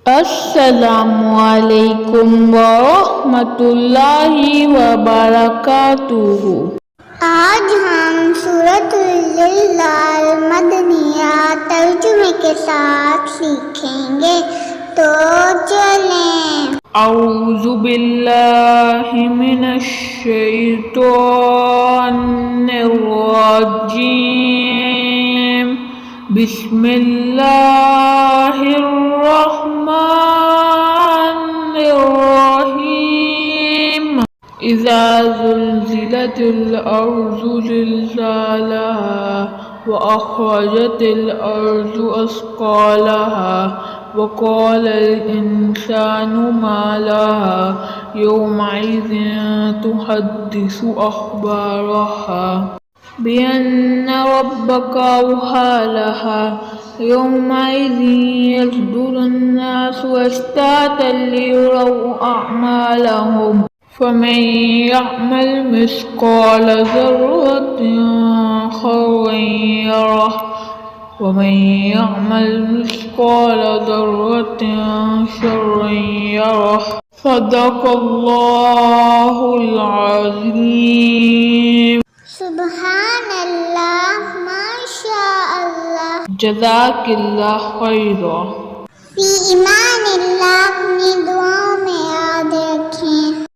अस्सलामुअलैकुम वरहमतुल्लाहि वबरकातुहू। आज हम सूरतुल मदनिया तर्जुमे के साथ सीखेंगे, तो चलें। औज़ु बिल्लाहि मिनश शैतानिर रजीम। बिस्मिल्लाहिर रहमानिर रहीम। इज़ा ज़ुल्ज़िलतिल अर्ज़ु ज़िल्ज़ालहा व अख़रजतिल अर्ज़ु अस्क़ालहा व क़ालल इंसानु मा लहा यौमइज़िन तुहद्दिसु अख़बारहा बिअन्ना रब्बका अवहा लहा यौमइज़िन यसदुरुन नासु अश्तातन लियुरौ अअमालहुम फमन यअमल मिस्क़ाल ज़र्रतिन खैरन यरह वमन यअमल मिस्क़ाल ज़र्रतिन शर्रन यरह। सदक़ल्लाहुल अज़ीम। सुब्हानल्लाह, माशाअल्लाह, जज़ाकिल्लाह खैरा। फी ईमानिल्लाह, अपनी दुआओं में